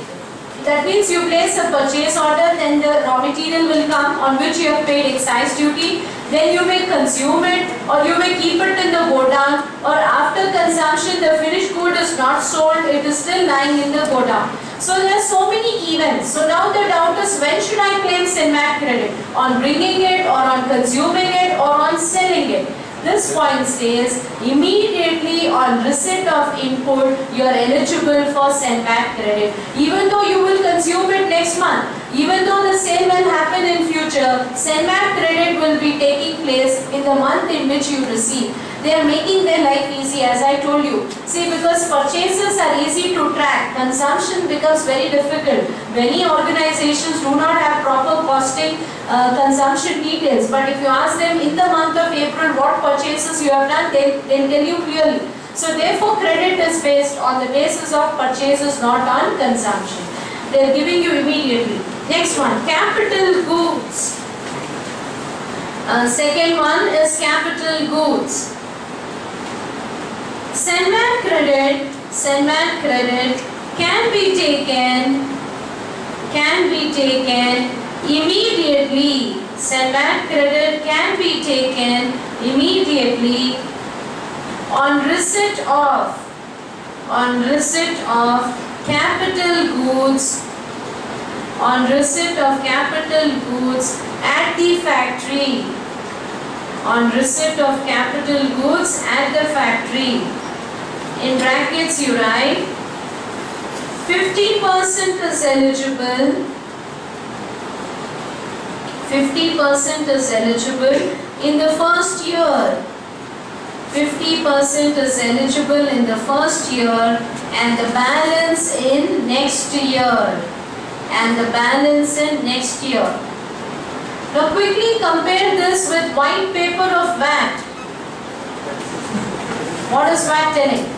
S1: that means you place a purchase order, then the raw material will come on which you have paid excise duty. Then you may consume it, or you may keep it in the godown, or after consumption the finished good is not sold, it is still lying in the godown. So there are so many events. So now the doubt is, when should I claim CENMAT credit? On bringing it, or on consuming it, or on selling it? This point says immediately on receipt of input you are eligible for CENMAT credit. Even though you will consume it next month, even though the sale will happen in future, CENMAT credit will be taking place in the month in which you receive. They are making their life easy, as I told you. See, because purchases are easy to track, consumption becomes very difficult. Many organizations do not have proper costing consumption details, but if you ask them in the month of April what purchases you have done, they'll tell you clearly. So therefore credit is based on the basis of purchases, not on consumption. They are giving you immediately. Next one, capital goods. Second one is capital goods. CENMAT credit can be taken immediately. CENMAT credit can be taken immediately on receipt of capital goods, on receipt of capital goods at the factory. On receipt of capital goods at the factory. In brackets you write 50% is eligible. 50% is eligible in the first year. 50% is eligible in the first year, and the balance in next year. And the balance in next year. Now quickly compare this with white paper of VAT. What is VAT telling?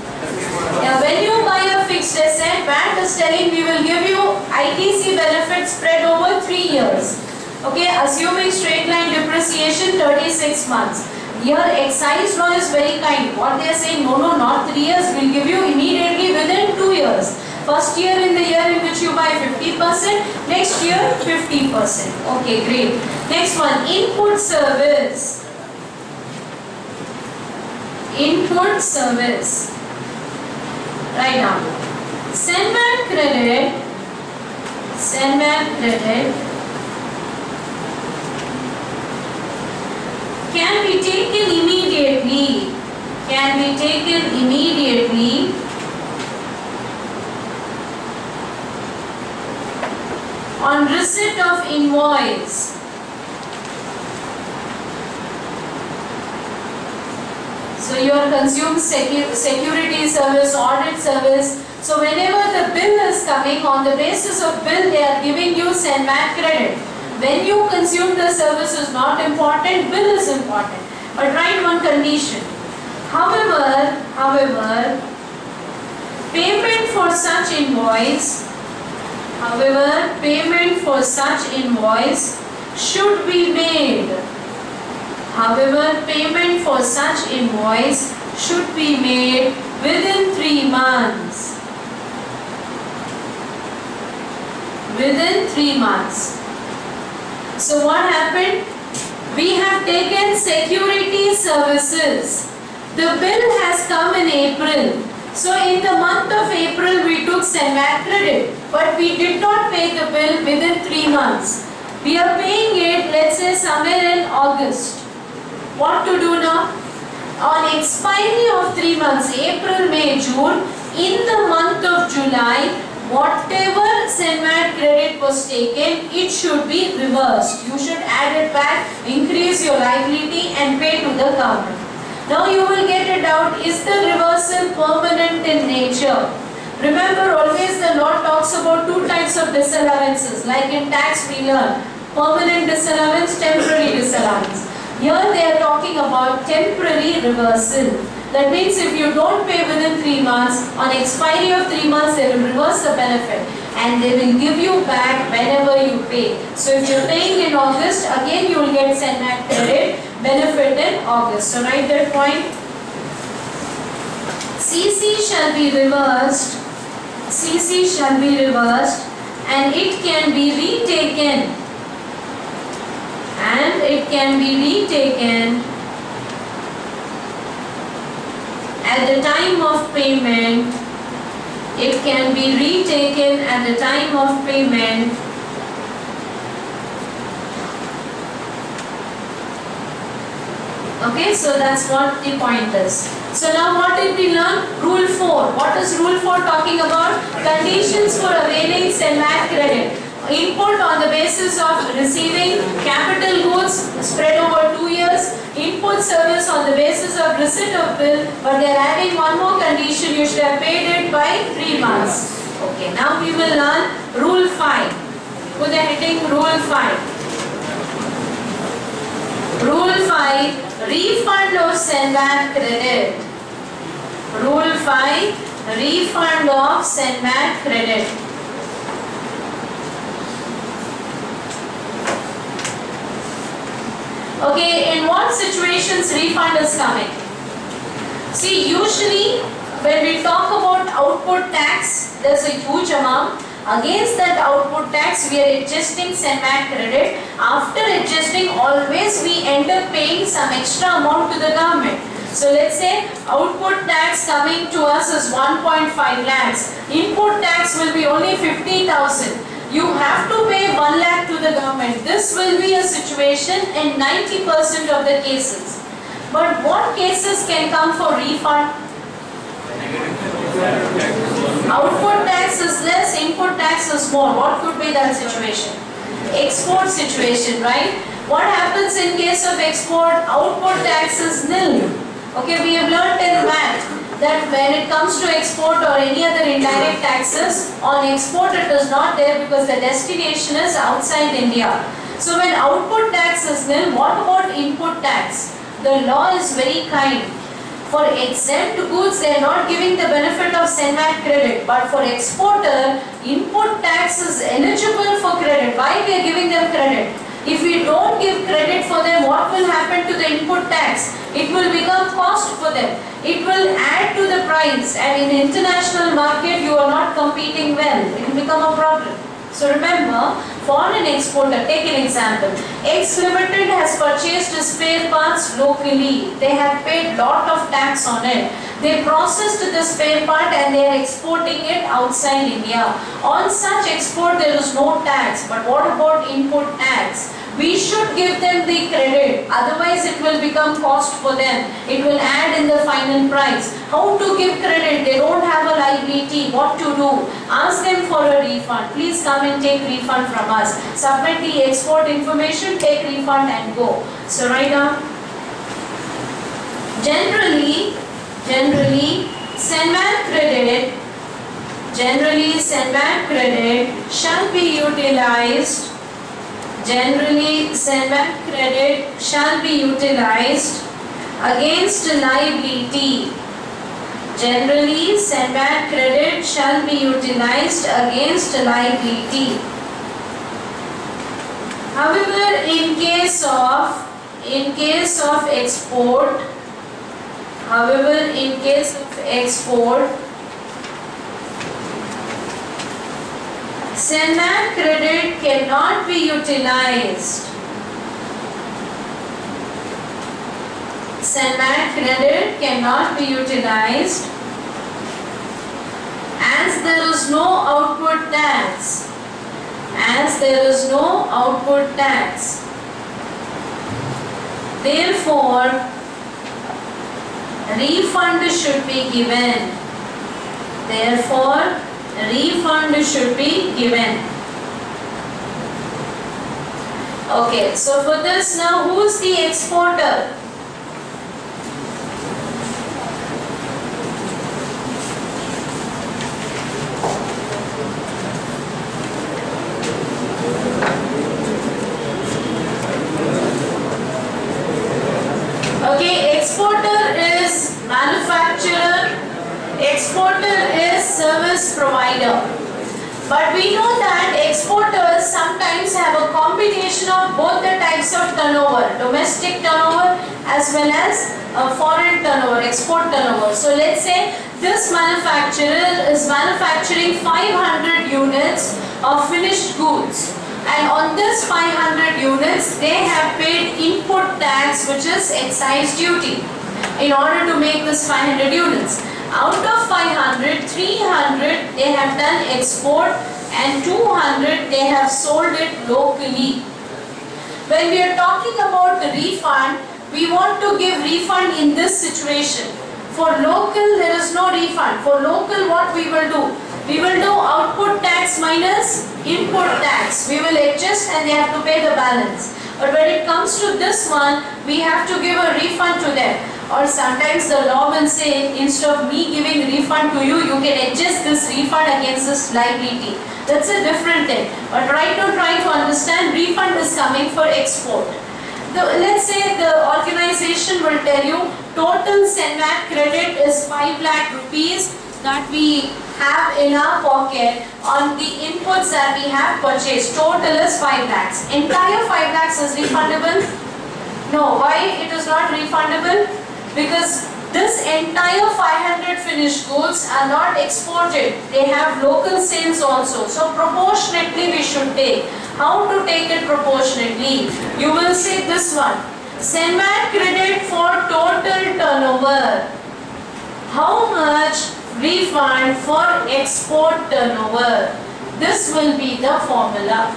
S1: Now when you buy a fixed asset, VAT is telling we will give you ITC benefit spread over 3 years. Okay, assuming straight line depreciation 36 months. Here excise law is very kind. What they are saying, no, not 3 years, we will give you immediately within 2 years. First year in the year in which you buy 50%, next year 50%. Okay, great. Next one, input service. Input service. Right now, CENMAT credit can be taken immediately. On receipt of invoice. So you are consumed security service, audit service. So whenever the bill is coming, on the basis of bill they are giving you CENMAT credit. When you consume the service is not important, bill is important. But write one condition. However, payment for such invoice should be made. Within 3 months. Within 3 months. So what happened? We have taken security services. The bill has come in April. So in the month of April we took SENVAT credit, but we did not pay the bill within 3 months. We are paying it, let's say, somewhere in August. What to do now? On expiry of 3 months, April, May, June, in the month of July, whatever SENVAT credit was taken, it should be reversed. You should add it back, increase your liability and pay to the government. Now you will get a doubt, is the reversal permanent in nature? Remember, always the law talks about 2 types of disallowances. Like in tax we learn, permanent disallowance, temporary disallowance. Here they are talking about temporary reversal. That means if you don't pay within 3 months, on expiry of 3 months they will reverse the benefit and they will give you back whenever you pay. So if you are paying in August, again you will get SENVAT credit benefit in August. So write that point. CC shall be reversed. CC shall be reversed and it can be retaken. And it can be retaken at the time of payment. It can be retaken at the time of payment. Okay, so that's what the point is. So now what did we learn? Rule 4. What is Rule 4 talking about? Conditions for availing SENVAT credit. Input on the basis of receiving capital goods spread over 2 years. Input service on the basis of receipt of bill. But they are adding one more condition. You should have paid it by 3 months. Okay, now we will learn Rule 5. Put the heading Rule 5. Rule 5. Refund of SENVAT credit. Rule 5. Refund of SENVAT credit. Okay, in what situations refund is coming? See, usually when we talk about output tax, there's a huge amount. Against that output tax, we are adjusting SENVAT credit. After adjusting, always we end up paying some extra amount to the government. So let's say output tax coming to us is 1.5 lakhs. Input tax will be only 50,000. You have to pay 1 lakh to the government. This will be a situation in 90% of the cases. But what cases can come for refund? Output tax is less, input tax is more. What could be that situation? Export situation, right? What happens in case of export? Output tax is nil. Okay, we have learnt in math that when it comes to export or any other indirect taxes, on export it is not there because the destination is outside India. So when output tax is nil, what about input tax? The law is very kind. For exempt goods, they are not giving the benefit of SENVAT credit, but for exporter, input tax is eligible for credit. Why we are giving them credit? If we don't give credit for them, what will happen to the input tax? It will become cost for them. It will add to the price, and in international market, you are not competing well. It will become a problem. So remember, for an exporter, take an example. X Limited has purchased spare parts locally. They have paid lot of tax on it. They processed the spare part and they are exporting it outside India. On such export, there is no tax. But what about input tax? We should give them the credit, otherwise it will become cost for them. It will add in the final price. How to give credit? They don't have a liability. What to do? Ask them for a refund. Please come and take refund from us. Submit the export information, take refund and go. So write down. Generally, SENVAT credit shall be utilized. Generally, SENVAT credit shall be utilized against liability. Generally, SENVAT credit shall be utilized against liability. However, in case of export, SENVAT credit cannot be utilized. SENVAT credit cannot be utilized there is no output tax, as there is no output tax, therefore refund should be given. Therefore refund should be given. Okay, so for this now, who is the exporter? Okay, exporter is manufacturer, exporter is service provider. But we know that exporters sometimes have a combination of both the types of turnover, domestic turnover as well as foreign turnover, export turnover. So let's say this manufacturer is manufacturing 500 units of finished goods, and on this 500 units they have paid input tax, which is excise duty, in order to make this 500 units. Out of 500, 300 they have done export and 200 they have sold it locally. When we are talking about the refund, we want to give refund in this situation. For local there is no refund. For local what we will do? We will do output tax minus input tax. We will adjust and they have to pay the balance. But when it comes to this one, we have to give a refund to them. Or sometimes the law will say, instead of me giving refund to you, you can adjust this refund against this liability. That's a different thing. But right now try to understand, refund is coming for export. Let's say the organization will tell you total CENMAT credit is 5 lakh rupees that we have in our pocket on the inputs that we have purchased. Total is 5 lakhs. Entire 5 lakhs is refundable? No. Why it is not refundable? Because this entire 500 finished goods are not exported. They have local sales also. So proportionately we should take. How to take it proportionately? You will say this one. CENMAT credit for total turnover. How much refund for export turnover? This will be the formula.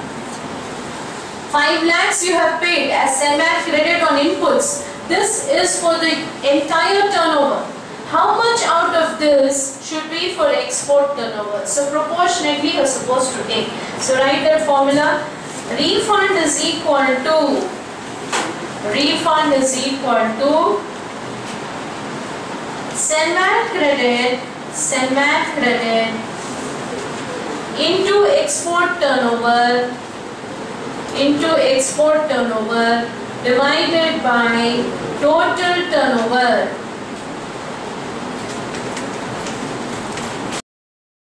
S1: 5 lakhs you have paid as CENMAT credit on inputs. This is for the entire turnover. How much out of this should be for export turnover? So proportionately you are supposed to take. So write that formula. Refund is equal to CENMAT credit into export turnover divided by total turnover.